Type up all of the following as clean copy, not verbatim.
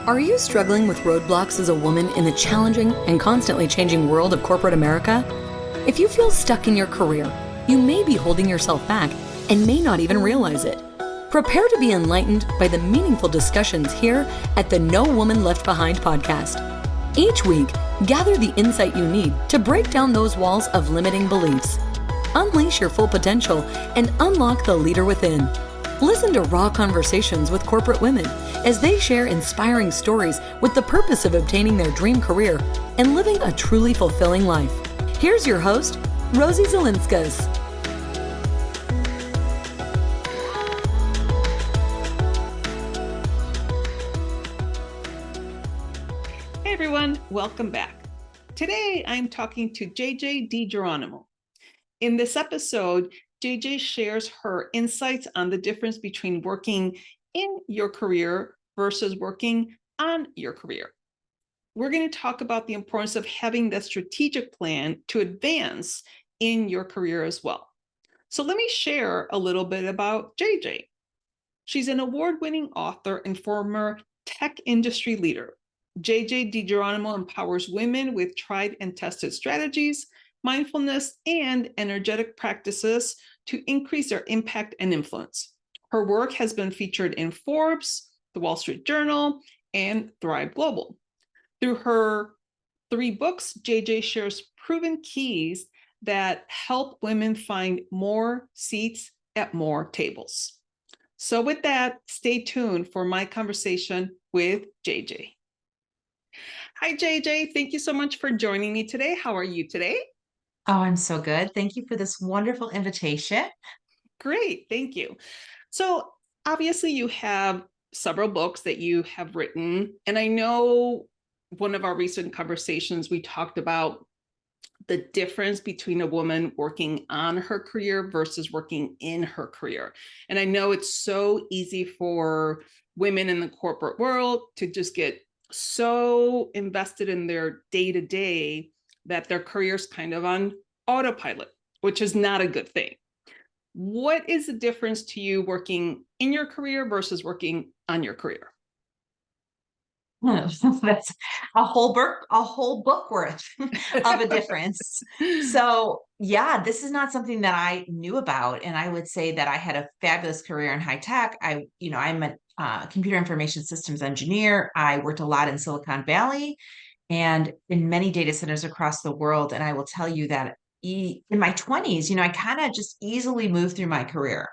Are you struggling with roadblocks as a woman in the challenging and constantly changing world of corporate America? If you feel stuck in your career, you may be holding yourself back and may not even realize it. Prepare to be enlightened by the meaningful discussions here at the No Woman Left Behind podcast. Each week, gather the insight you need to break down those walls of limiting beliefs. Unleash your full potential and unlock the leader within. Listen to raw conversations with corporate women as they share inspiring stories with the purpose of obtaining their dream career and living a truly fulfilling life. Here's your host, Rosie Zilinskas. Hey everyone, welcome back. Today I'm talking to DiGeronimo. In this episode, JJ shares her insights on the difference between working in your career versus working on your career. We're going to talk about the importance of having that strategic plan to advance in your career as well. So let me share a little bit about JJ. She's an award-winning author and former tech industry leader. JJ DiGeronimo empowers women with tried and tested strategies, mindfulness, and energetic practices to increase their impact and influence. Her work has been featured in Forbes, The Wall Street Journal, and Thrive Global. Through her 3 books, JJ shares proven keys that help women find more seats at more tables. So with that, stay tuned for my conversation with JJ. Hi, JJ. Thank you so much for joining me today. How are you today? Oh, I'm so good. Thank you for this wonderful invitation. Great, thank you. So obviously you have several books that you have written, and I know one of our recent conversations, we talked about the difference between a woman working on her career versus working in her career. And I know it's so easy for women in the corporate world to just get so invested in their day-to-day that their career's kind of on autopilot, which is not a good thing. What is the difference to you working in your career versus working on your career? That's a whole book worth of a difference. So yeah, this is not something that I knew about. And I would say that I had a fabulous career in high tech. I'm a computer information systems engineer. I worked a lot in Silicon Valley and in many data centers across the world. And I will tell you that in my 20s, I kind of just easily moved through my career.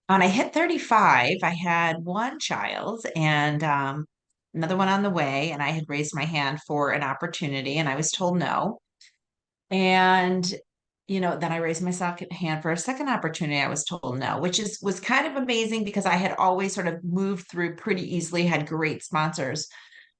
When I hit 35, I had one child and another one on the way, and I had raised my hand for an opportunity, and I was told no. And then I raised my second hand for a second opportunity. I was told no, which was kind of amazing because I had always sort of moved through pretty easily, had great sponsors.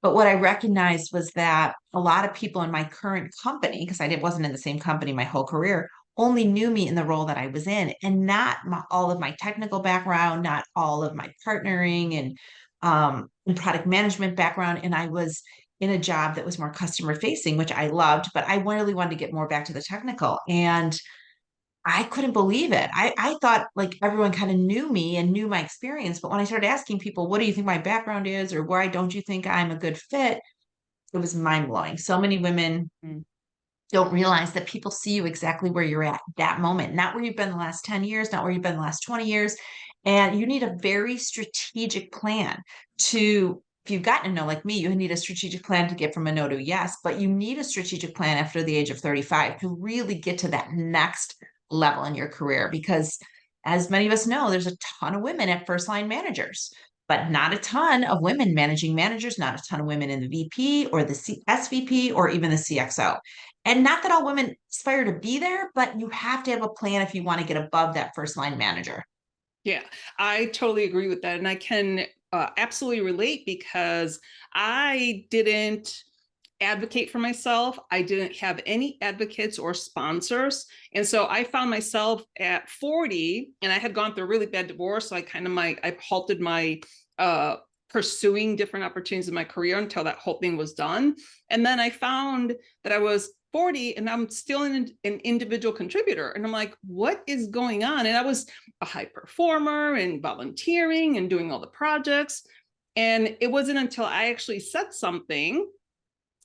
But what I recognized was that a lot of people in my current company, because I wasn't in the same company my whole career, only knew me in the role that I was in, and not all of my technical background, not all of my partnering and product management background. And I was in a job that was more customer facing, which I loved, but I really wanted to get more back to the technical. And I couldn't believe it. I thought like everyone kind of knew me and knew my experience. But when I started asking people, what do you think my background is? Or why don't you think I'm a good fit? It was mind blowing. So many women don't realize that people see you exactly where you're at that moment, not where you've been the last 10 years, not where you've been the last 20 years. And you need a very strategic plan if you've gotten to know like me, you need a strategic plan to get from a no to a yes, but you need a strategic plan after the age of 35 to really get to that next level in your career. Because as many of us know, there's a ton of women at first line managers, but not a ton of women managing managers, not a ton of women in the VP or the SVP or even the CXO. And not that all women aspire to be there, but you have to have a plan if you want to get above that first line manager. Yeah, I totally agree with that. And I can absolutely relate because I didn't advocate for myself. I didn't have any advocates or sponsors. And so I found myself at 40 and I had gone through a really bad divorce. So I halted my pursuing different opportunities in my career until that whole thing was done. And then I found that I was 40 and I'm still an individual contributor. And I'm like, what is going on? And I was a high performer and volunteering and doing all the projects. And it wasn't until I actually said something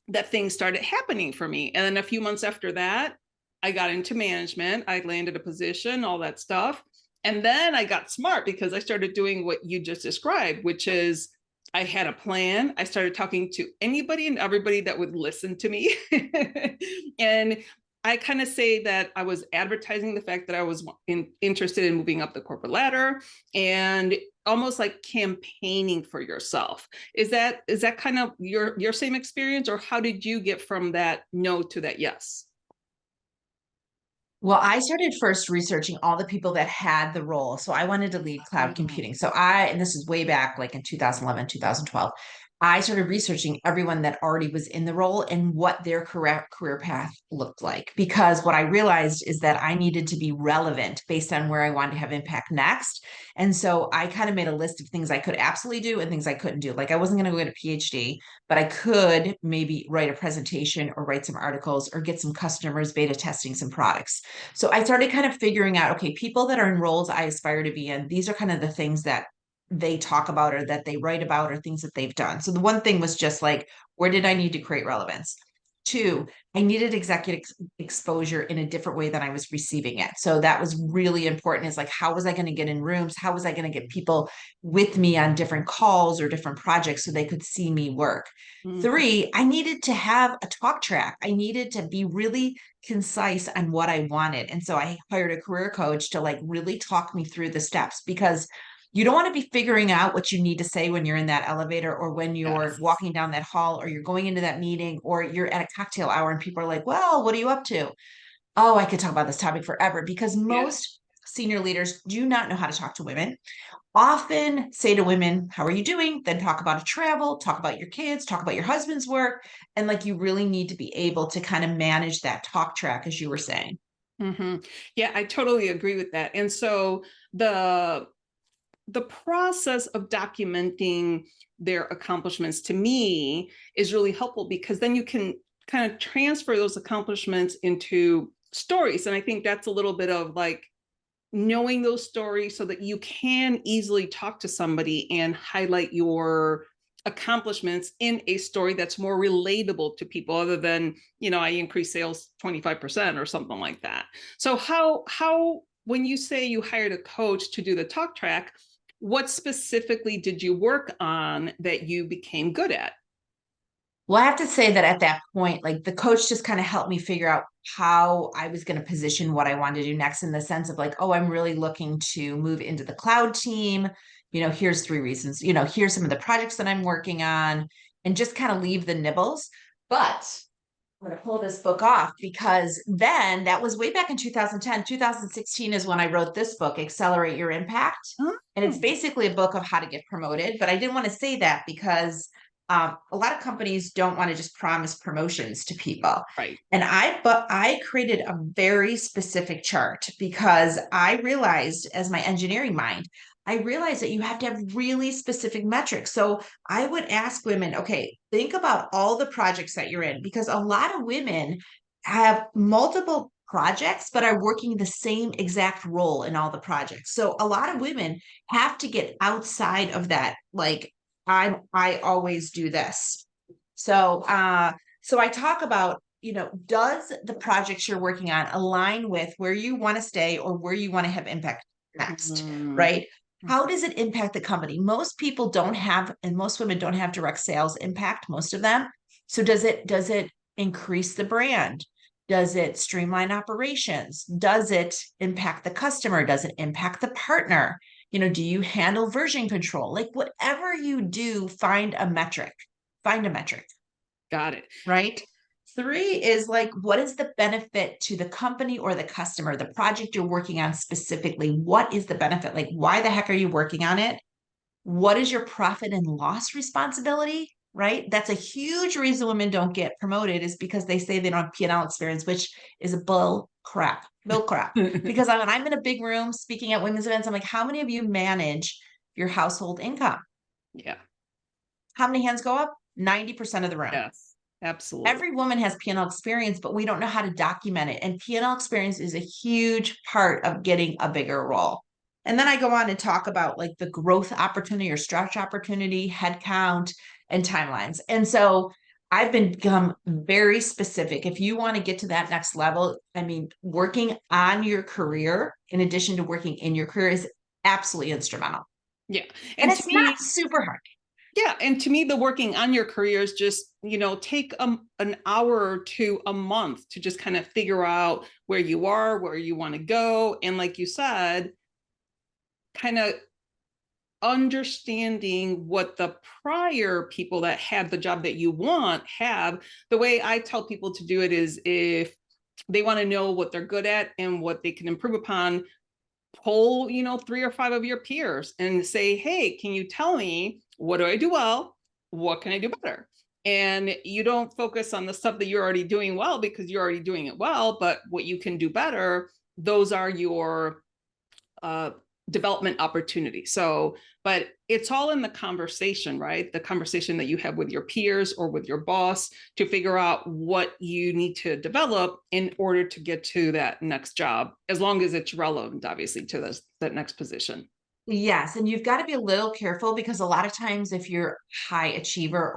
that things started happening for me. And then a few months after that, I got into management. I landed a position, all that stuff. And then I got smart because I started doing what you just described, which is I had a plan. I started talking to anybody and everybody that would listen to me. And I kind of say that I was advertising the fact that I was interested in moving up the corporate ladder and almost like campaigning for yourself. Is that kind of your same experience, or how did you get from that no to that yes? Well, I started first researching all the people that had the role. So I wanted to lead cloud computing. And this is way back like in 2011, 2012. I started researching everyone that already was in the role and what their career path looked like. Because what I realized is that I needed to be relevant based on where I wanted to have impact next. And so I kind of made a list of things I could absolutely do and things I couldn't do. Like I wasn't going to go get a PhD, but I could maybe write a presentation or write some articles or get some customers beta testing some products. So I started kind of figuring out, okay, people that are in roles I aspire to be in, these are kind of the things that they talk about or that they write about or things that they've done. So the one thing was just like, where did I need to create relevance? Two, I needed executive exposure in a different way than I was receiving it. So that was really important. Is like, how was I going to get in rooms? How was I going to get people with me on different calls or different projects so they could see me work? Mm-hmm. Three, I needed to have a talk track. I needed to be really concise on what I wanted. And so I hired a career coach to like really talk me through the steps, because you don't want to be figuring out what you need to say when you're in that elevator or when you're walking down that hall or you're going into that meeting or you're at a cocktail hour and people are like, well, what are you up to? Oh, I could talk about this topic forever, because most senior leaders do not know how to talk to women. Often say to women, how are you doing? Then talk about travel, talk about your kids, talk about your husband's work. And like, you really need to be able to kind of manage that talk track, as you were saying. Mm-hmm. Yeah, I totally agree with that. And so the process of documenting their accomplishments to me is really helpful, because then you can kind of transfer those accomplishments into stories. And I think that's a little bit of like knowing those stories so that you can easily talk to somebody and highlight your accomplishments in a story that's more relatable to people, other than, I increased sales 25% or something like that. So how when you say you hired a coach to do the talk track, what specifically did you work on that you became good at? Well, I have to say that at that point, like the coach just kind of helped me figure out how I was going to position what I wanted to do next, in the sense of like, oh, I'm really looking to move into the cloud team. Here's 3 reasons. Here's some of the projects that I'm working on, and just kind of leave the nibbles. But I'm going to pull this book off, because then that was way back in 2010. 2016 is when I wrote this book, Accelerate Your Impact. Oh. And it's basically a book of how to get promoted. But I didn't want to say that because a lot of companies don't want to just promise promotions to people. Right. But I created a very specific chart, because I realized, as my engineering mind, I realized that you have to have really specific metrics. So I would ask women, okay, think about all the projects that you're in, because a lot of women have multiple projects, but are working the same exact role in all the projects. So a lot of women have to get outside of that. Like, I always do this. So I talk about, does the projects you're working on align with where you want to stay or where you want to have impact next, right? How does it impact the company? Most people don't have, and most women don't have direct sales impact, most of them. So does it increase the brand? Does it streamline operations? Does it impact the customer? Does it impact the partner? Do you handle version control? Like, whatever you do, find a metric. Find a metric. Got it. Right? 3 is like, what is the benefit to the company or the customer, the project you're working on specifically? What is the benefit? Like, why the heck are you working on it? What is your profit and loss responsibility? Right? That's a huge reason women don't get promoted, is because they say they don't have P&L experience, which is bull crap. Because when I'm in a big room speaking at women's events, I'm like, how many of you manage your household income? Yeah. How many hands go up? 90% of the room. Yes, absolutely. Every woman has P&L experience, but we don't know how to document it. And P&L experience is a huge part of getting a bigger role. And then I go on and talk about like the growth opportunity or stretch opportunity, headcount, and timelines. And so I've become very specific. If you want to get to that next level, I mean, working on your career in addition to working in your career is absolutely instrumental. Yeah. And And to it's me, not super hard. yeah. And to me, the working on your career is just, take an hour or two a month to just kind of figure out where you are, where you want to go. And like you said, kind of understanding what the prior people that had the job that you want have. The way I tell people to do it is, if they want to know what they're good at and what they can improve upon, poll 3 or 5 of your peers and say, hey, can you tell me, what do I do well, what can I do better? And you don't focus on the stuff that you're already doing well, because you're already doing it well, but what you can do better, those are your development opportunity. So, but it's all in the conversation, right? The conversation that you have with your peers or with your boss to figure out what you need to develop in order to get to that next job, as long as it's relevant, obviously, to that next position. Yes, and you've got to be a little careful, because a lot of times if you're high achiever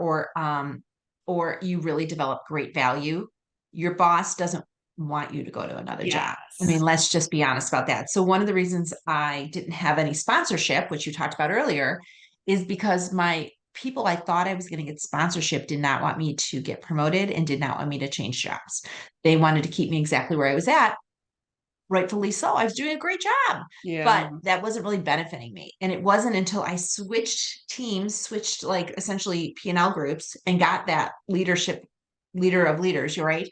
or you really develop great value, your boss doesn't want you to go to another job. I mean, Yes. let's just be honest about that. So one of the reasons I didn't have any sponsorship, which you talked about earlier, is because my people I thought I was going to get sponsorship did not want me to get promoted and did not want me to change jobs. They wanted to keep me exactly where I was at. Rightfully so. I was doing a great job, Yeah. but that wasn't really benefiting me. And it wasn't until I switched teams, switched like essentially P&L groups, and got that leadership, leader of leaders, you're right,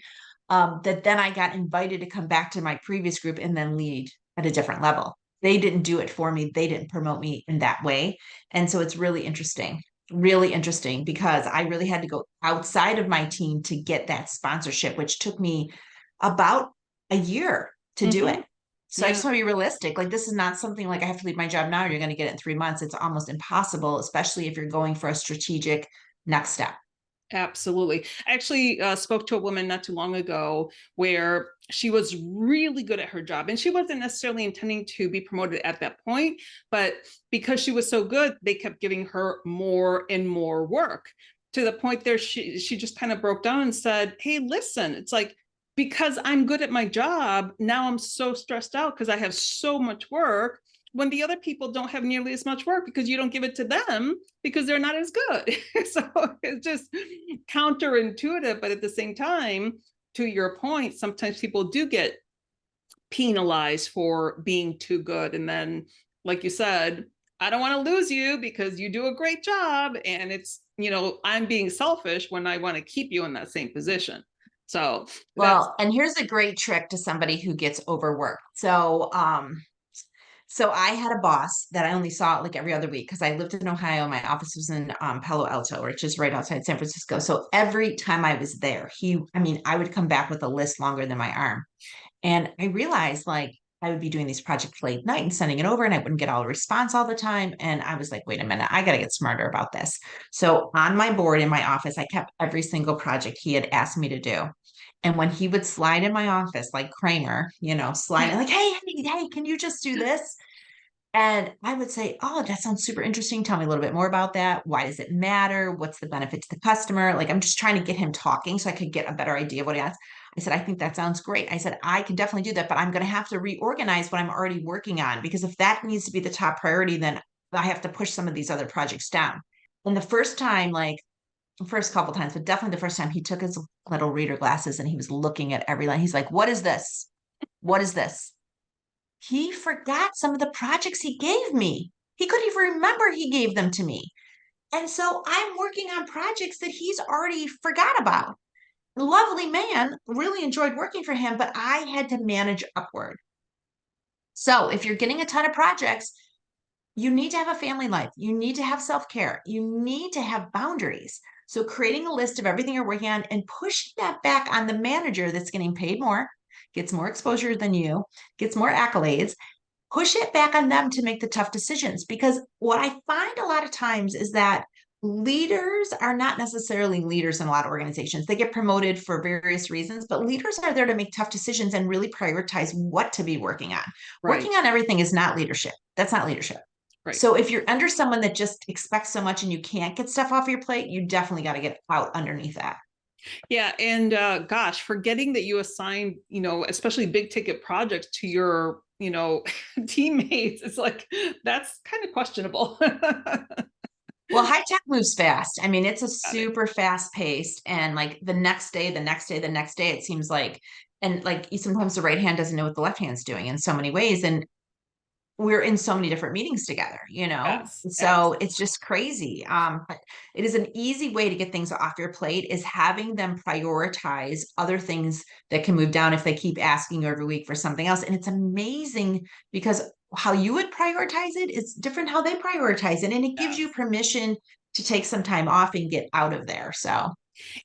that then I got invited to come back to my previous group and then lead at a different level. They didn't do it for me. They didn't promote me in that way. And so it's really interesting, because I really had to go outside of my team to get that sponsorship, which took me about a year to do it. So I Yeah. just want to be realistic. Like, this is not something like I have to leave my job now. You're going to get it in 3 months. It's almost impossible, especially if you're going for a strategic next step. Absolutely. I actually spoke to a woman not too long ago where she was really good at her job, and she wasn't necessarily intending to be promoted at that point, but because she was so good, they kept giving her more and more work, to the point there she just kind of broke down and said, hey, listen, it's like, because I'm good at my job, now I'm so stressed out because I have so much work, when the other people don't have nearly as much work, because you don't give it to them because they're not as good. So it's just counterintuitive. But at the same time, to your point, sometimes people do get penalized for being too good. And then, like you said, I don't want to lose you because you do a great job. And it's, I'm being selfish when I want to keep you in that same position. So that's, Well, and here's a great trick to somebody who gets overworked. So I had a boss that I only saw like every other week, because I lived in Ohio. My office was in Palo Alto, which is right outside San Francisco. So every time I was there, I would come back with a list longer than my arm. And I realized like I would be doing these projects late night and sending it over, and I wouldn't get all the response all the time. And I was like, wait a minute, I got to get smarter about this. So on my board in my office, I kept every single project he had asked me to do. And when he would slide in my office, like Kramer, sliding like, hey, can you just do this? And I would say, oh, that sounds super interesting. Tell me a little bit more about that. Why does it matter? What's the benefit to the customer? Like, I'm just trying to get him talking so I could get a better idea of what he has. I said, I think that sounds great. I said, I can definitely do that, but I'm going to have to reorganize what I'm already working on, because if that needs to be the top priority, then I have to push some of these other projects down. And the first time, like the first couple times, but definitely the first time, he took his little reader glasses and he was looking at every line. He's like, what is this? What is this? He forgot some of the projects he gave me. He couldn't even remember he gave them to me. And so I'm working on projects that he's already forgot about. Lovely man, really enjoyed working for him, but I had to manage upward. So if you're getting a ton of projects, you need to have a family life. You need to have self-care. You need to have boundaries. So creating a list of everything you're working on and pushing that back on the manager that's getting paid more, gets more exposure than you, gets more accolades, push it back on them to make the tough decisions. Because what I find a lot of times is that Leaders are not necessarily leaders in a lot of organizations. They get promoted for various reasons, but leaders are there to make tough decisions and really prioritize what to be working on. Right. Working on everything is not leadership. That's not leadership. Right. So if you're under someone that just expects so much and you can't get stuff off your plate, you definitely got to get out underneath that. Yeah. And gosh, forgetting that you assign, especially big ticket projects to your, teammates, it's like, that's kind of questionable. Well, high tech moves fast. I mean, it's a Got it. super fast paced, and like the next day, the next day, the next day, it seems like, and like sometimes the right hand doesn't know what the left hand's doing in so many ways. And we're in so many different meetings together, Yes, so it's absolutely. just crazy. But it is an easy way to get things off your plate is having them prioritize other things that can move down if they keep asking you every week for something else. And it's amazing because how you would prioritize it is different how they prioritize it, and it gives you Yes. permission to take some time off and get out of there. So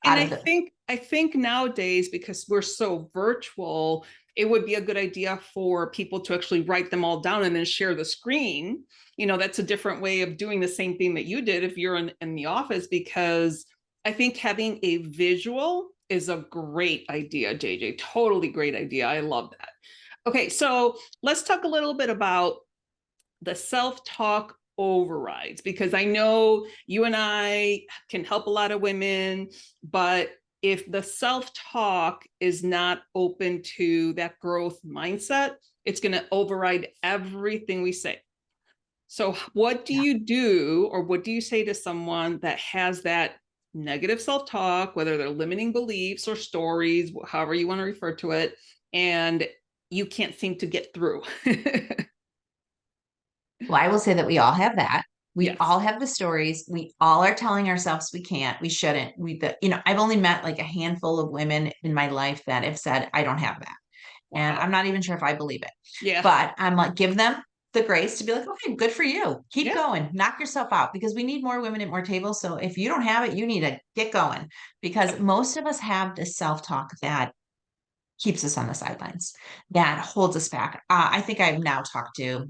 And out I of the think I think nowadays, because we're so virtual, it would be a good idea for people to actually write them all down and then share the screen. That's a different way of doing the same thing that you did if you're in the office, because I think having a visual is a great idea, JJ. Totally great idea. I love that. Okay, so let's talk a little bit about the self-talk overrides, because I know you and I can help a lot of women, but if the self-talk is not open to that growth mindset, it's going to override everything we say. So what do yeah. you do, or what do you say to someone that has that negative self-talk, whether they're limiting beliefs or stories, however you want to refer to it, and you can't seem to get through? Well, I will say that we all have that. We Yes. all have the stories. We all are telling ourselves we can't, we shouldn't. I've only met like a handful of women in my life that have said, I don't have that. And Wow. I'm not even sure if I believe it. Yeah. But I'm like, give them the grace to be like, okay, good for you. Keep Yeah. going, knock yourself out because we need more women at more tables. So if you don't have it, you need to get going because Yep. most of us have this self talk that keeps us on the sidelines, that holds us back. I think I've now talked to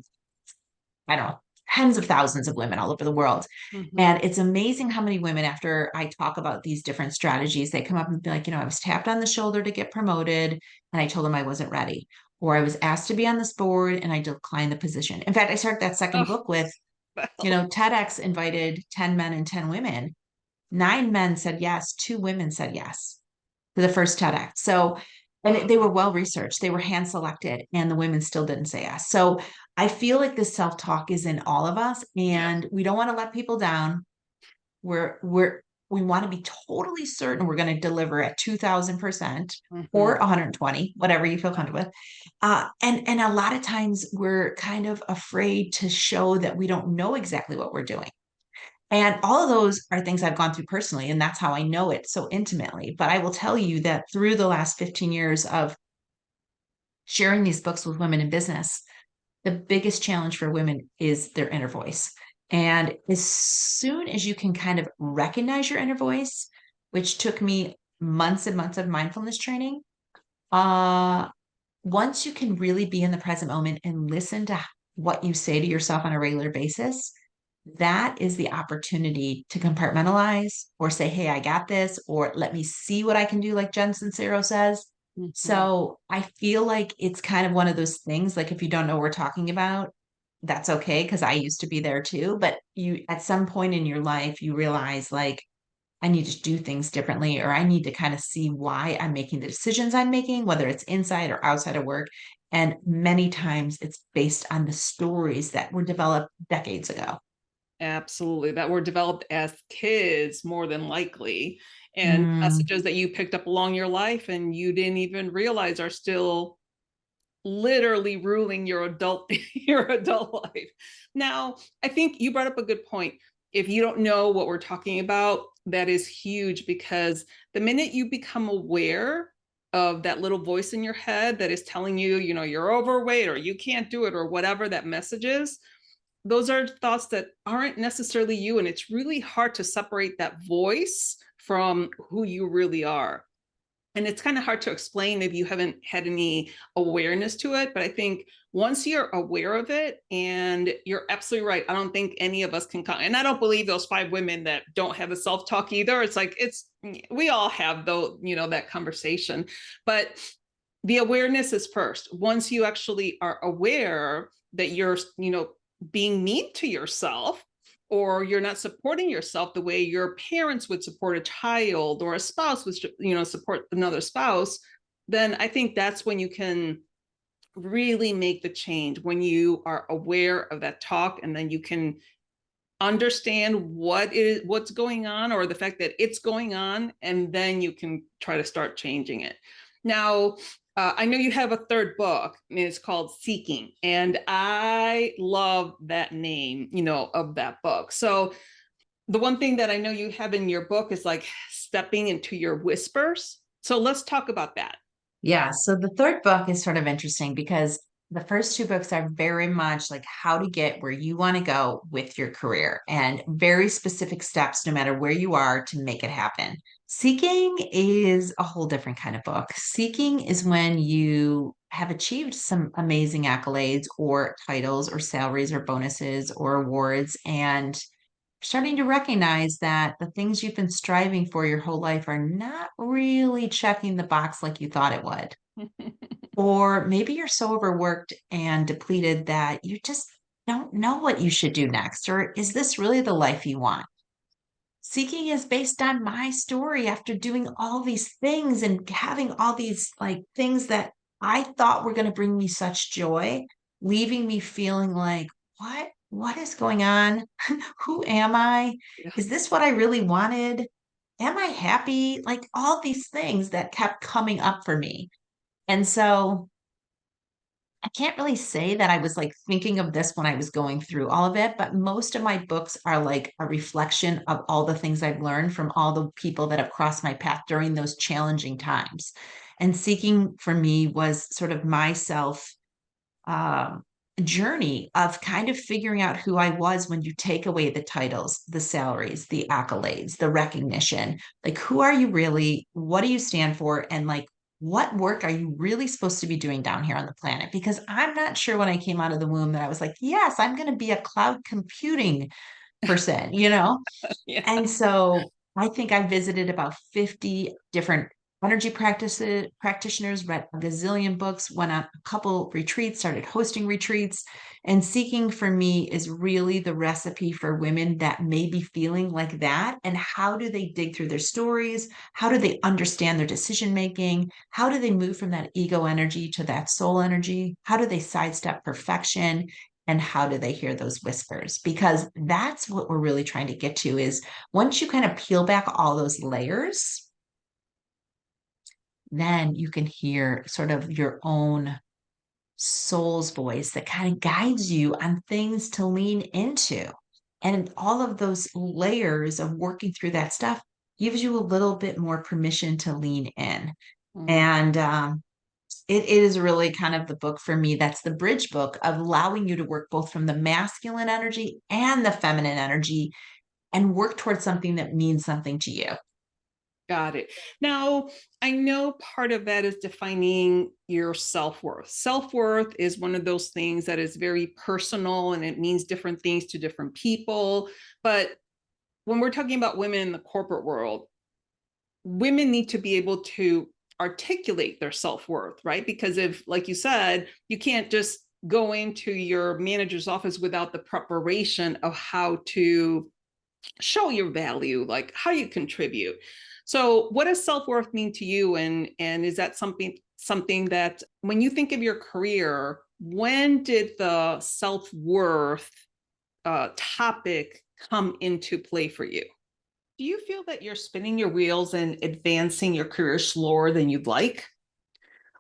I don't know, tens of thousands of women all over the world. Mm-hmm. And it's amazing how many women, after I talk about these different strategies, they come up and be like, I was tapped on the shoulder to get promoted and I told them I wasn't ready. Or I was asked to be on this board and I declined the position. In fact, I started that second Oh, book with, well. TEDx invited 10 men and 10 women. 9 men said yes, 2 women said yes to the first TEDx. So, and they were well researched, they were hand selected, and the women still didn't say yes. So, I feel like this self talk is in all of us, Yep. and we don't want to let people down. We want to be totally certain we're going to deliver at 2000% or Mm-hmm. 120, whatever you feel comfortable with. And a lot of times we're kind of afraid to show that we don't know exactly what we're doing. And all of those are things I've gone through personally, and that's how I know it so intimately. But I will tell you that through the last 15 years of sharing these books with women in business, the biggest challenge for women is their inner voice. And as soon as you can kind of recognize your inner voice, which took me months and months of mindfulness training, uh, once you can really be in the present moment and listen to what you say to yourself on a regular basis, that is the opportunity to compartmentalize or say, hey, I got this, or let me see what I can do, like Jen Sincero says. Mm-hmm. So I feel like it's kind of one of those things, like if you don't know what we're talking about, that's okay, because I used to be there too. But you, at some point in your life, you realize like, I need to do things differently, or I need to kind of see why I'm making the decisions I'm making, whether it's inside or outside of work. And many times it's based on the stories that were developed decades ago. Absolutely. That were developed as kids, more than likely, and Mm, messages that you picked up along your life and you didn't even realize are still literally ruling your adult your adult life. Now, I think you brought up a good point. If you don't know what we're talking about, that is huge, because the minute you become aware of that little voice in your head that is telling you, you're overweight or you can't do it or whatever that message is, those are thoughts that aren't necessarily you, and it's really hard to separate that voice from who you really are. And it's kind of hard to explain if you haven't had any awareness to it. But I think once you're aware of it, and you're absolutely right, I don't think any of us can come. And I don't believe those 5 women that don't have a self-talk either. It's like, we all have though, that conversation. But the awareness is first. Once you actually are aware that you're, being mean to yourself, or you're not supporting yourself the way your parents would support a child, or a spouse would, support another spouse, then I think that's when you can really make the change, when you are aware of that talk, and then you can understand what's going on, or the fact that it's going on, and then you can try to start changing it. Now, I know you have a 3rd book, and it's called Seeking, and I love that name, of that book. So the one thing that I know you have in your book is like stepping into your whispers. So let's talk about that. Yeah. So the 3rd book is sort of interesting because the first 2 books are very much like how to get where you want to go with your career, and very specific steps, no matter where you are, to make it happen. Seeking is a whole different kind of book. Seeking is when you have achieved some amazing accolades or titles or salaries or bonuses or awards, and starting to recognize that the things you've been striving for your whole life are not really checking the box like you thought it would. Or maybe you're so overworked and depleted that you just don't know what you should do next. Or is this really the life you want? Seeking is based on my story after doing all these things and having all these like things that I thought were going to bring me such joy, leaving me feeling like, what is going on? Who am I? Yeah. Is this what I really wanted? Am I happy? Like all these things that kept coming up for me. And so I can't really say that I was like thinking of this when I was going through all of it, but most of my books are like a reflection of all the things I've learned from all the people that have crossed my path during those challenging times. And Seeking for me was sort of my self um, journey of kind of figuring out who I was when you take away the titles, the salaries, the accolades, the recognition. Like, who are you really? What do you stand for? And like, what work are you really supposed to be doing down here on the planet? Because I'm not sure when I came out of the womb that I was like, yes, I'm going to be a cloud computing person, you know? Yeah. And so I think I visited about 50 different energy practitioners, read a gazillion books, went on a couple retreats, started hosting retreats. And Seeking for me is really the recipe for women that may be feeling like that. And how do they dig through their stories? How do they understand their decision making? How do they move from that ego energy to that soul energy? How do they sidestep perfection? And how do they hear those whispers? Because that's what we're really trying to get to is once you kind of peel back all those layers, then you can hear sort of your own soul's voice that kind of guides you on things to lean into. And all of those layers of working through that stuff gives you a little bit more permission to lean in. Mm. And it is really kind of the book for me that's the bridge book of allowing you to work both from the masculine energy and the feminine energy and work towards something that means something to you. Got it. Now, I know part of that is defining your self-worth. Self-worth is one of those things that is very personal, and it means different things to different people. But when we're talking about women in the corporate world, women need to be able to articulate their self-worth, right? Because if, like you said, you can't just go into your manager's office without the preparation of how to show your value, like how you contribute. So what does self-worth mean to you? And is that something that when you think of your career, when did the self-worth topic come into play for you? Do you feel that you're spinning your wheels and advancing your career slower than you'd like?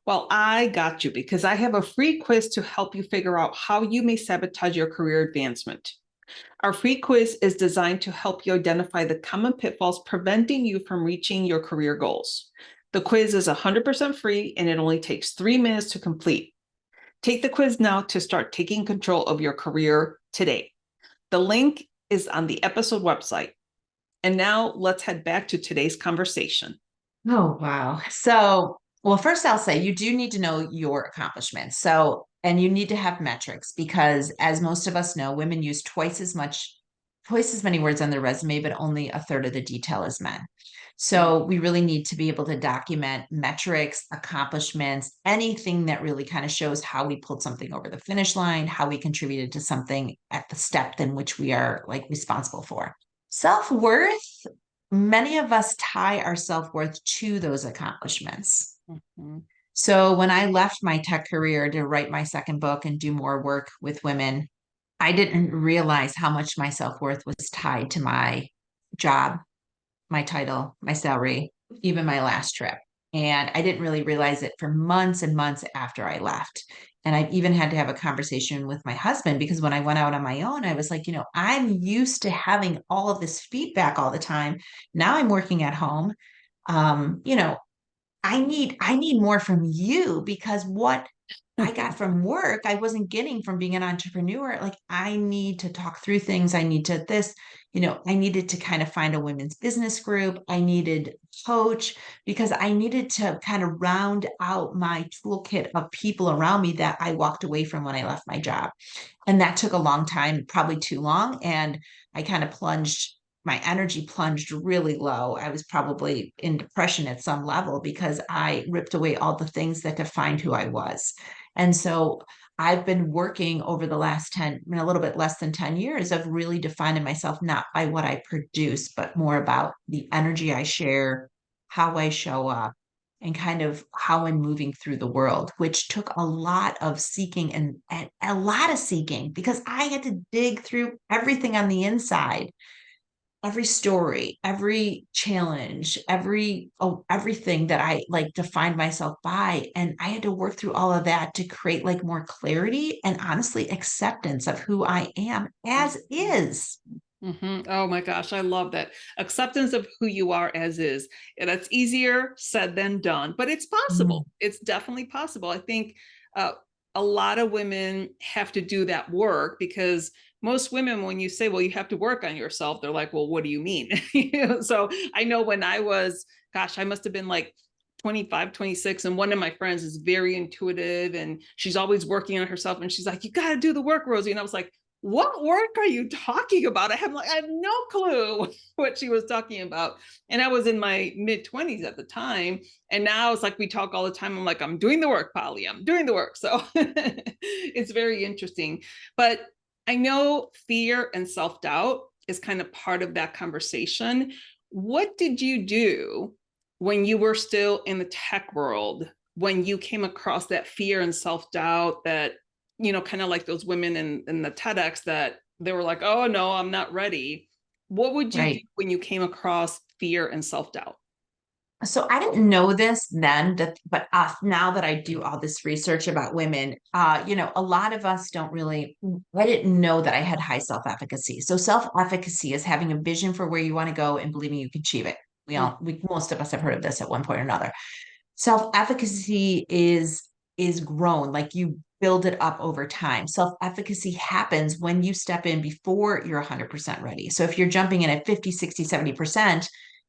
Well, I got you, because I have a free quiz to help you figure out how you may sabotage your career advancement. Our free quiz is designed to help you identify the common pitfalls preventing you from reaching your career goals. The quiz is 100% free, and it only takes 3 minutes to complete. Take the quiz now to start taking control of your career today. The link is on the episode website. And now let's head back to today's conversation. Oh, wow. So, well, first I'll say you do need to know your accomplishments. So, and you need to have metrics because as most of us know, women use twice as many words on their resume, but only a third of the detail as men. Mm. So we really need to be able to document metrics, accomplishments, anything that really kind of shows how we pulled something over the finish line, how we contributed to something at the step in which we are like responsible for. Self-worth, many of us tie our self-worth to those accomplishments. Mhm. So when I left my tech career to write my second book and do more work with women, I didn't realize how much my self-worth was tied to my job, my title, my salary, even my last trip. And I didn't really realize it for months and months after I left. And I even had to have a conversation with my husband because when I went out on my own, I was like, I'm used to having all of this feedback all the time. Now I'm working at home. Um, you know, I need more from you because what I got from work, I wasn't getting from being an entrepreneur. Like I need to talk through things. I need to this, I needed to kind of find a women's business group. I needed a coach because I needed to kind of round out my toolkit of people around me that I walked away from when I left my job. And that took a long time, probably too long. And I kind of my energy plunged really low. I was probably in depression at some level because I ripped away all the things that defined who I was. And so I've been working over the last 10, a little bit less than 10 years of really defining myself not by what I produce, but more about the energy I share, how I show up, and kind of how I'm moving through the world, which took a lot of seeking and a lot of seeking because I had to dig through everything on the inside, every story, every challenge, everything that I like defined myself by. And I had to work through all of that to create like more clarity and honestly acceptance of who I am as is. Oh my gosh, I love that. Acceptance of who you are as is. And that's easier said than done, but it's Mm, possible. It's definitely possible. I think uh, a lot of women have to do that work because most women, when you say, well, you have to work on yourself, they're like, well, what do you mean? So I know when I was, gosh, I must have been like 25, 26, and one of my friends is very intuitive and she's always working on herself. And she's like, you got to do the work, Rosie. And I was like, what work are you talking about? I have no clue what she was talking about. And I was in my mid 20s at the time. And now it's like we talk all the time. I'm like, I'm doing the work, Polly. I'm doing the work. So it's very interesting. But I know fear and self-doubt is kind of part of that conversation. What did you do when you were still in the tech world, when you came across that fear and self-doubt that kind of like those women in the TEDx that they were like, oh no, I'm not ready. What would you do right. when you came across fear and self-doubt? So I didn't know this then, but now that I do all this research about women, a lot of us don't really. I didn't know that I had high self-efficacy. So self-efficacy is having a vision for where you want to go and believing you can achieve it. Most of us have heard of this at one point or another. Self-efficacy is grown, like you build it up over time. Self-efficacy happens when you step in before you're 100% ready. So if you're jumping in at 50, 60, 70%,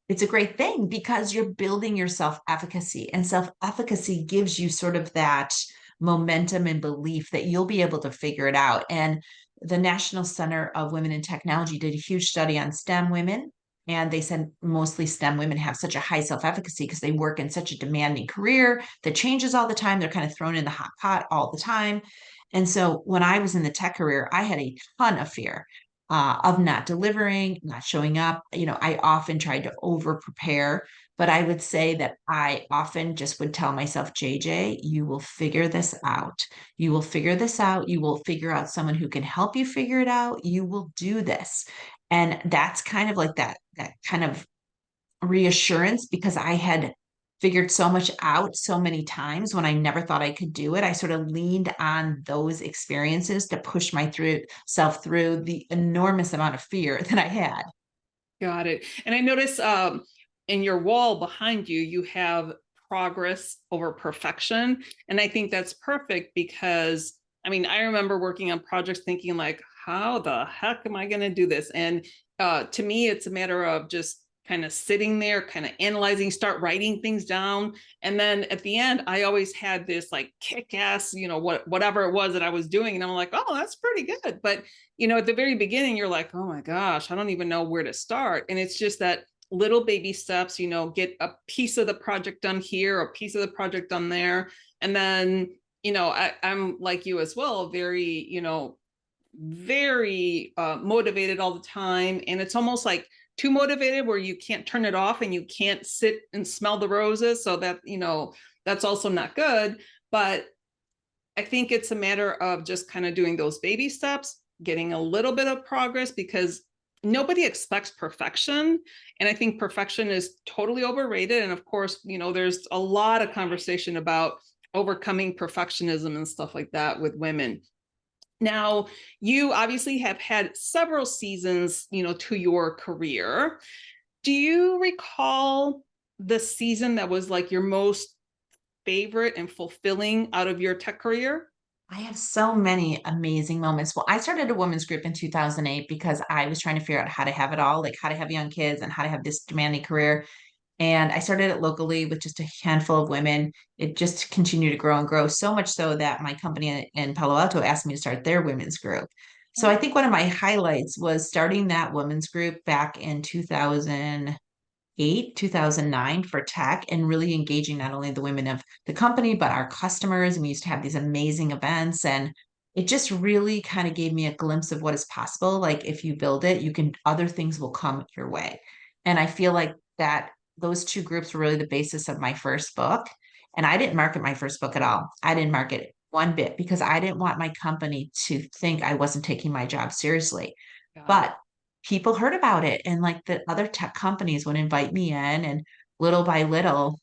it's a great thing because you're building your self-efficacy, and self-efficacy gives you sort of that momentum and belief that you'll be able to figure it out. And the National Center of Women in Technology did a huge study on STEM women, and they said mostly STEM women have such a high self-efficacy because they work in such a demanding career that changes all the time. They're kind of thrown in the hot pot all the time. And so when I was in the tech career, I had a ton of fear of not delivering, not showing up. I often tried to over prepare, but I would say that I often just would tell myself, JJ, you will figure this out. You will figure this out. You will figure out someone who can help you figure it out. You will do this. And that's kind of like that kind of reassurance because I had figured so much out so many times when I never thought I could do it. I sort of leaned on those experiences to push my self through the enormous amount of fear that I had. Got it. And I notice in your wall behind you, you have progress over perfection. And I think that's perfect because, I mean, I remember working on projects thinking like, how the heck am I going to do this? And to me, it's a matter of just kind of sitting there, kind of analyzing, start writing things down. And then at the end, I always had this like kick-ass, whatever it was that I was doing. And I'm like, oh, that's pretty good. But, at the very beginning, you're like, oh my gosh, I don't even know where to start. And it's just that little baby steps, get a piece of the project done here, a piece of the project done there. And then, I'm like you as well, very motivated all the time. And it's almost like too motivated where you can't turn it off and you can't sit and smell the roses. So that, that's also not good. But I think it's a matter of just kind of doing those baby steps, getting a little bit of progress, because nobody expects perfection. And I think perfection is totally overrated. And of course, there's a lot of conversation about overcoming perfectionism and stuff like that with women. Now, you obviously have had several seasons, to your career. Do you recall the season that was like your most favorite and fulfilling out of your tech career? I have so many amazing moments. Well, I started a women's group in 2008 because I was trying to figure out how to have it all, like how to have young kids and how to have this demanding career. And I started it locally with just a handful of women. It just continued to grow and grow, so much so that my company in Palo Alto asked me to start their women's group. So I think one of my highlights was starting that women's group back in 2008, 2009 for tech, and really engaging not only the women of the company, but our customers. And we used to have these amazing events. And it just really kind of gave me a glimpse of what is possible. Like if you build it, other things will come your way. And I feel like that those two groups were really the basis of my first book. And I didn't market my first book at all. I didn't market it one bit because I didn't want my company to think I wasn't taking my job seriously. Got it. But people heard about it, and like the other tech companies would invite me in, and little by little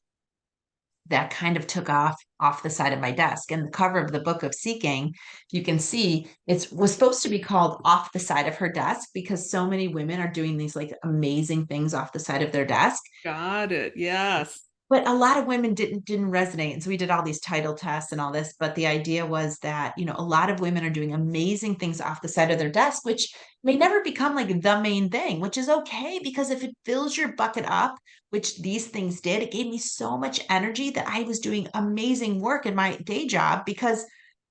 that kind of took off the side of my desk. And the cover of the book of Seeking, you can see it was supposed to be called Off the Side of Her Desk because so many women are doing these like amazing things off the side of their desk. Got it. Yes. But a lot of women didn't resonate. And so we did all these title tests and all this. But the idea was that, a lot of women are doing amazing things off the side of their desk, which may never become like the main thing, which is okay because if it fills your bucket up, which these things did, it gave me so much energy that I was doing amazing work in my day job because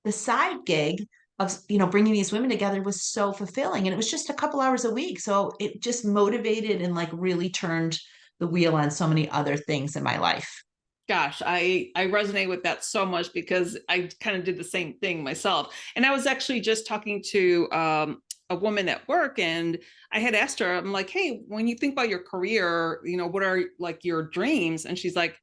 the side gig of, bringing these women together was so fulfilling. And it was just a couple hours a week. So it just motivated and like really turned the wheel on so many other things in my life. Gosh, I resonate with that so much because I kind of did the same thing myself. And I was actually just talking to a woman at work, and I had asked her, I'm like, hey, when you think about your career, what are like your dreams? And she's like,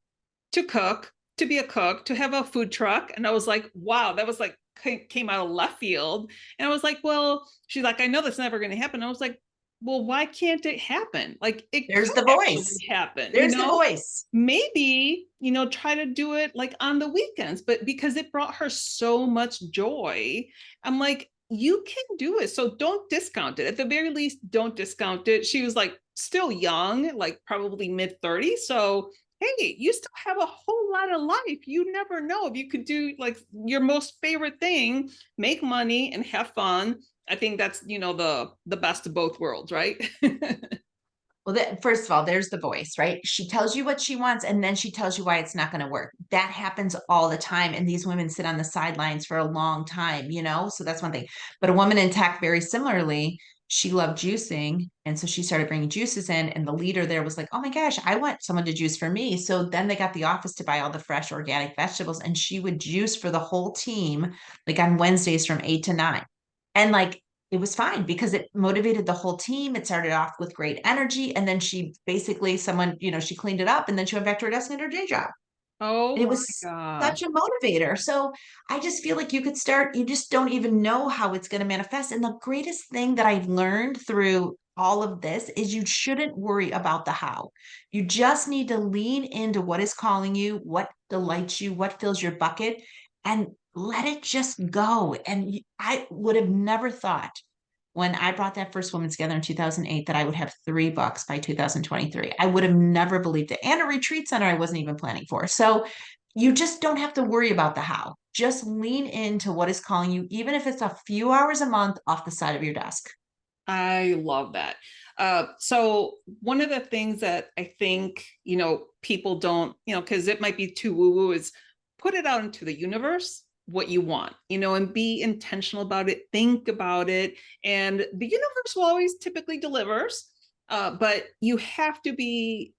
to cook, to be a cook, to have a food truck. And I was like, wow, that was like came out of left field. And I was like, well, she's like, I know that's never going to happen. I was like, well, why can't it happen? Like it There's could the actually voice. happen, There's the voice. maybe, try to do it like on the weekends, but because it brought her so much joy, I'm like, you can do it. So don't discount it. At the very least, don't discount it. She was like still young, like probably mid 30s. So, hey, you still have a whole lot of life. You never know if you could do like your most favorite thing, make money and have fun. I think that's, the best of both worlds, right? Well, first of all, there's the voice, right? She tells you what she wants and then she tells you why it's not going to work. That happens all the time. And these women sit on the sidelines for a long time, So that's one thing. But a woman in tech, very similarly, she loved juicing. And so she started bringing juices in. And the leader there was like, oh my gosh, I want someone to juice for me. So then they got the office to buy all the fresh organic vegetables. And she would juice for the whole team, like on Wednesdays from 8 to 9. And like, it was fine because it motivated the whole team. It started off with great energy. And then she basically, she cleaned it up and then she went back to her desk and her day job. Oh And it my was gosh. such a motivator. So I just feel like you could start, you just don't even know how it's going to manifest. And the greatest thing that I've learned through all of this is you shouldn't worry about the how. You just need to lean into what is calling you, what delights you, what fills your bucket, and let it just go. And I would have never thought when I brought that first woman together in 2008 that I would have 3 books by 2023. I would have never believed it. And a retreat center I wasn't even planning for. So you just don't have to worry about the how. Just lean into what is calling you, even if it's a few hours a month off the side of your desk. I love that. So one of the things that I think, people don't, because it might be too woo-woo, is put it out into the universe what you want, and be intentional about it, think about it. And the universe will always typically delivers, but you have to be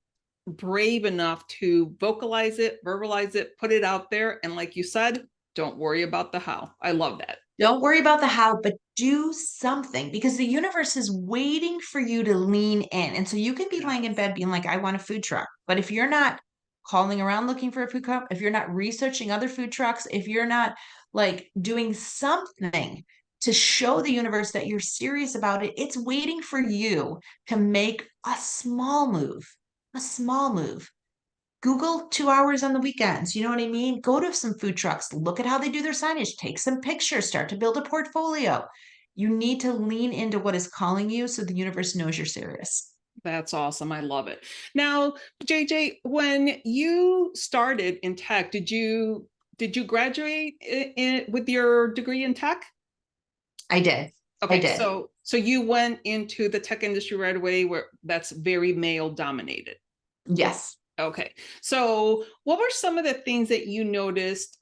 brave enough to vocalize it, verbalize it, put it out there. And like you said, don't worry about the how. I love that. Don't worry about the how, but do something because the universe is waiting for you to lean in. And so you can be lying in bed being like, I want a food truck. But if you're not calling around looking for a food truck, if you're not researching other food trucks, if you're not like doing something to show the universe that you're serious about it, it's waiting for you to make a small move, a small move. Google 2 hours on the weekends. You know what I mean? Go to some food trucks, look at how they do their signage, take some pictures, start to build a portfolio. You need to lean into what is calling you so the universe knows you're serious. That's awesome. I love it. Now, JJ, when you started in tech, did you graduate with your degree in tech? I did. Okay, I did. so you went into the tech industry right away, where that's very male dominated. Yes. Okay, so what were some of the things that you noticed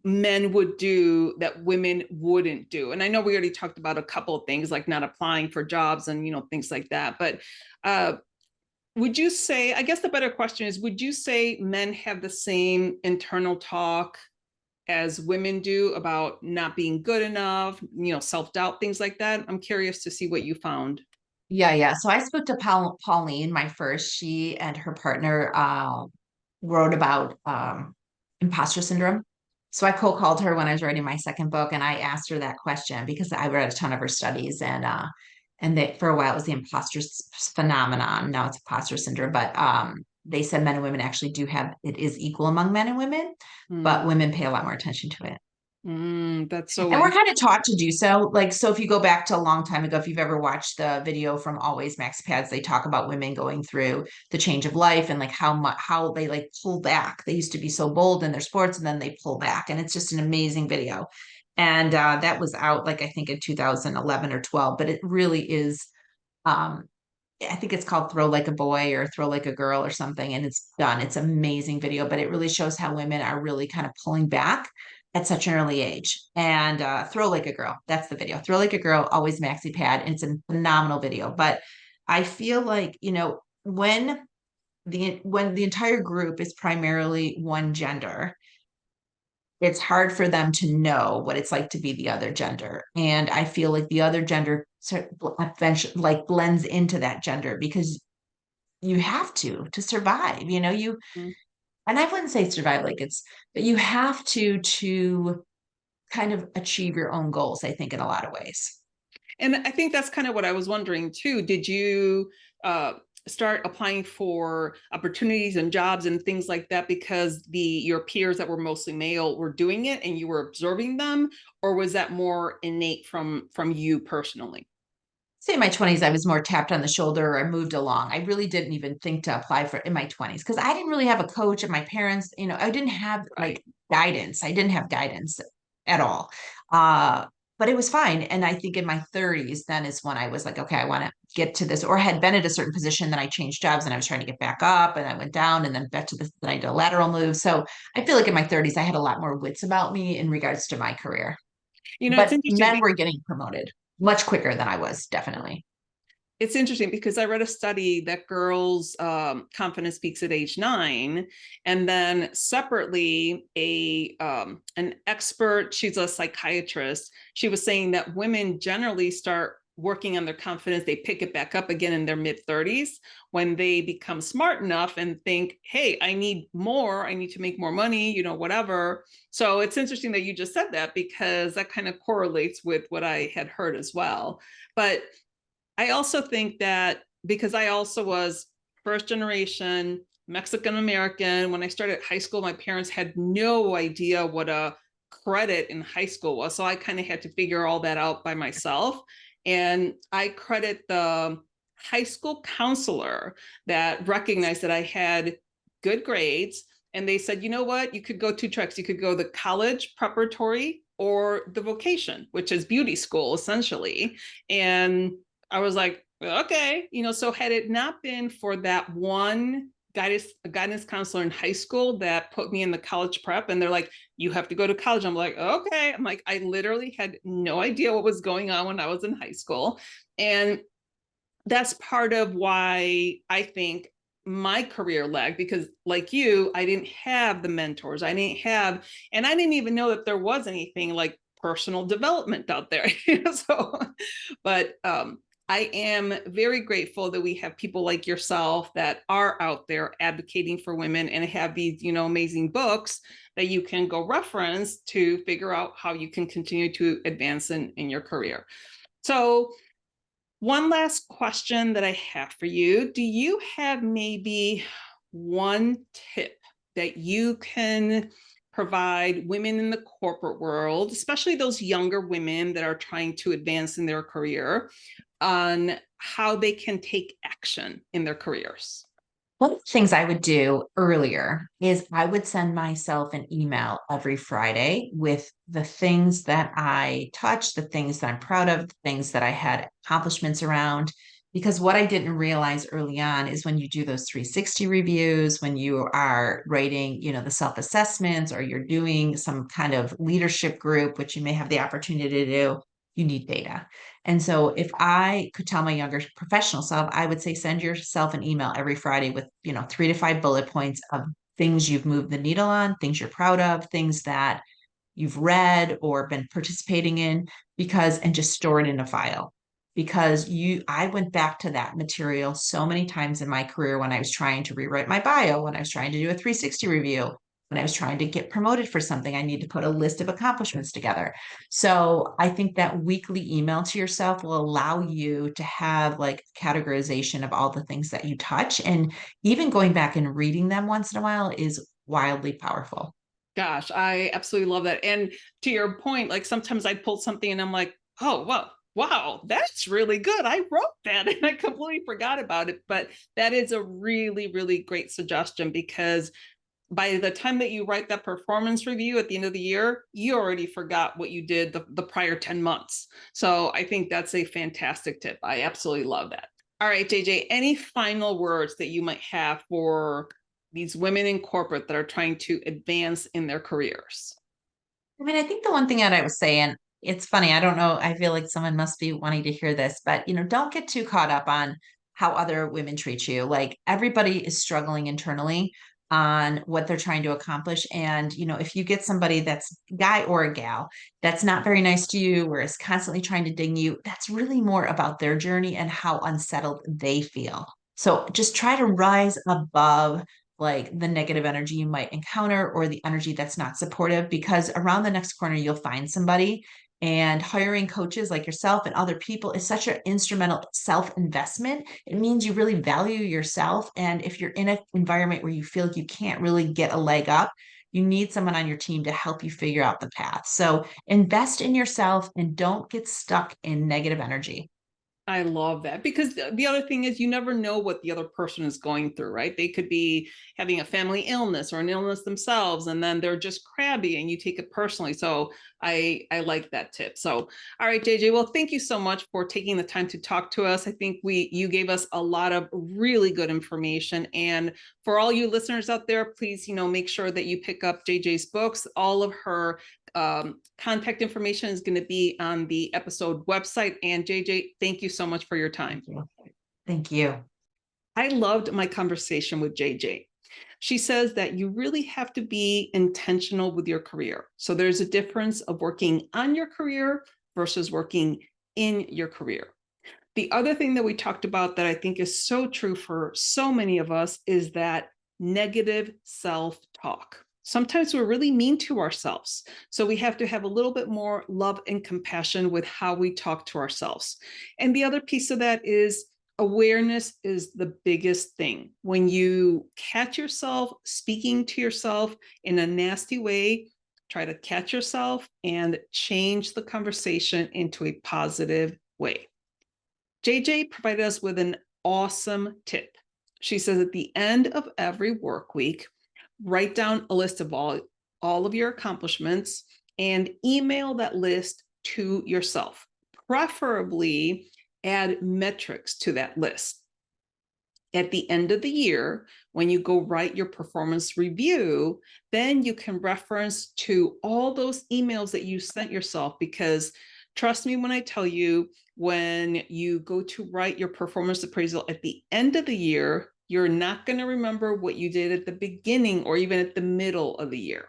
men would do that women wouldn't do? And I know we already talked about a couple of things like not applying for jobs and things like that. But would you say, I guess the better question is, would you say men have the same internal talk as women do about not being good enough, self-doubt, things like that? I'm curious to see what you found. Yeah. So I spoke to Pauline, my first. She and her partner wrote about imposter syndrome. So I cold called her when I was writing my second book, and I asked her that question because I read a ton of her studies, and that for a while it was the imposter phenomenon. Now it's imposter syndrome, but they said men and women actually do have it is equal among men and women, but women pay a lot more attention to it. That's so. And we're kind of taught to do so. Like, so if you go back to a long time ago, if you've ever watched the video from Always Max Pads, they talk about women going through the change of life and like how they like pull back. They used to be so bold in their sports and then they pull back. And it's just an amazing video. And that was out like I think in 2011 or 12, but it really is I think it's called Throw Like a Boy or Throw Like a Girl or something. And it's done. It's an amazing video, but it really shows how women are really kind of pulling back at such an early age. And Throw Like a Girl, that's the video. Throw Like a Girl, Always Maxi Pad. And it's a phenomenal video. But I feel like, when the entire group is primarily one gender, it's hard for them to know what it's like to be the other gender. And I feel like the other gender eventually like blends into that gender because you have to survive, and I wouldn't say survive like but you have to kind of achieve your own goals, I think, in a lot of ways. And I think that's kind of what I was wondering too. Did you start applying for opportunities and jobs and things like that because your peers that were mostly male were doing it and you were observing them, or was that more innate from you personally? Say in my 20s, I was more tapped on the shoulder, or I moved along. I really didn't even think to apply for in my 20s because I didn't really have a coach, and my parents, I didn't have like guidance. I didn't have guidance at all. But it was fine. And I think in my 30s, then is when I was like, okay, I want to get to this, or had been at a certain position, then I changed jobs and I was trying to get back up and I went down and then back to this, then I did a lateral move. So I feel like in my 30s, I had a lot more wits about me in regards to my career. It's But interesting. men were getting promoted much quicker than I was, definitely. It's interesting because I read a study that girls' confidence peaks at age 9, and then separately, an expert, she's a psychiatrist, she was saying that women generally start working on their confidence, they pick it back up again in their mid-30s when they become smart enough and think, hey, I need more, I need to make more money, whatever. So it's interesting that you just said that because that kind of correlates with what I had heard as well. But I also think that because I also was first generation Mexican American, when I started high school, my parents had no idea what a credit in high school was. So I kind of had to figure all that out by myself. And I credit the high school counselor that recognized that I had good grades. And they said, you know what, you could go 2 tracks. You could go the college preparatory or the vocation, which is beauty school essentially. And I was like, okay, so had it not been for that one guidance counselor in high school that put me in the college prep, and they're like, you have to go to college. I'm like, okay. I'm like, I literally had no idea what was going on when I was in high school. And that's part of why I think my career lagged, because like you, I didn't have the mentors. I didn't even know that there was anything like personal development out there. But I am very grateful that we have people like yourself that are out there advocating for women and have these, amazing books that you can go reference to figure out how you can continue to advance in your career. So one last question that I have for you. Do you have maybe one tip that you can provide women in the corporate world, especially those younger women that are trying to advance in their career, on how they can take action in their careers? One of the things I would do earlier is I would send myself an email every Friday with the things that I touched, the things that I'm proud of, the things that I had accomplishments around. Because what I didn't realize early on is when you do those 360 reviews, when you are writing, the self-assessments, or you're doing some kind of leadership group, which you may have the opportunity to do, you need data. And so if I could tell my younger professional self, I would say send yourself an email every Friday with, 3 to 5 bullet points of things you've moved the needle on, things you're proud of, things that you've read or been participating in, and just store it in a file. Because I went back to that material so many times in my career when I was trying to rewrite my bio, when I was trying to do a 360 review, when I was trying to get promoted for something, I need to put a list of accomplishments together. So I think that weekly email to yourself will allow you to have like categorization of all the things that you touch. And even going back and reading them once in a while is wildly powerful. Gosh, I absolutely love that. And to your point, like sometimes I pull something and I'm like, oh, well, wow, that's really good. I wrote that and I completely forgot about it. But that is a really, really great suggestion, because by the time that you write that performance review at the end of the year, you already forgot what you did the prior 10 months. So I think that's a fantastic tip. I absolutely love that. All right, JJ, any final words that you might have for these women in corporate that are trying to advance in their careers? I mean, I think the one thing that I was saying, it's funny, I don't know, I feel like someone must be wanting to hear this, but don't get too caught up on how other women treat you. Like everybody is struggling internally on what they're trying to accomplish. And, if you get somebody that's guy or a gal that's not very nice to you or is constantly trying to ding you, that's really more about their journey and how unsettled they feel. So just try to rise above like the negative energy you might encounter or the energy that's not supportive, because around the next corner you'll find somebody. And hiring coaches like yourself and other people is such an instrumental self-investment. It means you really value yourself, and if you're in an environment where you feel like you can't really get a leg up, you need someone on your team to help you figure out the path. So invest in yourself and don't get stuck in negative energy. I love that, because the other thing is you never know what the other person is going through, right? They could be having a family illness or an illness themselves, and then they're just crabby and you take it personally. So I like that tip. So, all right, JJ, well, thank you so much for taking the time to talk to us. I think you gave us a lot of really good information. And for all you listeners out there, please, make sure that you pick up JJ's books. All of her contact information is going to be on the episode website. And JJ, thank you so much for your time. Thank you. I loved my conversation with JJ. She says that you really have to be intentional with your career. So there's a difference of working on your career versus working in your career. The other thing that we talked about that I think is so true for so many of us is that negative self-talk. Sometimes we're really mean to ourselves. So we have to have a little bit more love and compassion with how we talk to ourselves. And the other piece of that is awareness is the biggest thing. When you catch yourself speaking to yourself in a nasty way, try to catch yourself and change the conversation into a positive way. JJ provided us with an awesome tip. She says at the end of every work week, write down a list of all of your accomplishments and email that list to yourself, preferably add metrics to that list. At the end of the year, when you go write your performance review, then you can reference to all those emails that you sent yourself, because trust me when I tell you, when you go to write your performance appraisal at the end of the year, you're not going to remember what you did at the beginning or even at the middle of the year.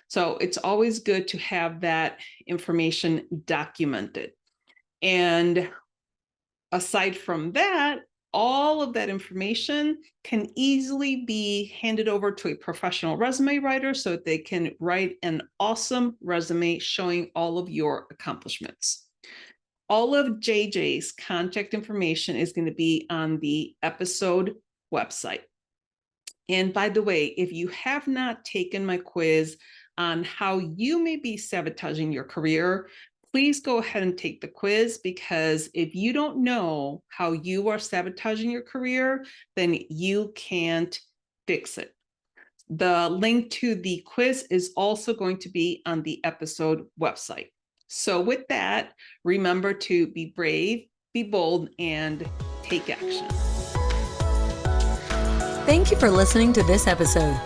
So it's always good to have that information documented. And aside from that, all of that information can easily be handed over to a professional resume writer so that they can write an awesome resume showing all of your accomplishments. All of JJ's contact information is going to be on the episode website. And by the way, if you have not taken my quiz on how you may be sabotaging your career, please go ahead and take the quiz, because if you don't know how you are sabotaging your career, then you can't fix it. The link to the quiz is also going to be on the episode website. So with that, remember to be brave, be bold, and take action. Thank you for listening to this episode.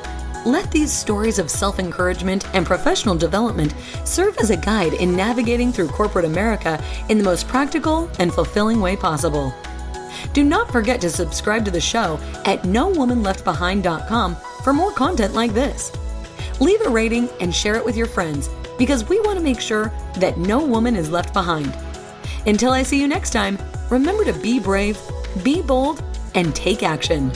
Let these stories of self-encouragement and professional development serve as a guide in navigating through corporate America in the most practical and fulfilling way possible. Do not forget to subscribe to the show at nowomanleftbehind.com for more content like this. Leave a rating and share it with your friends, because we want to make sure that no woman is left behind. Until I see you next time, remember to be brave, be bold, and take action.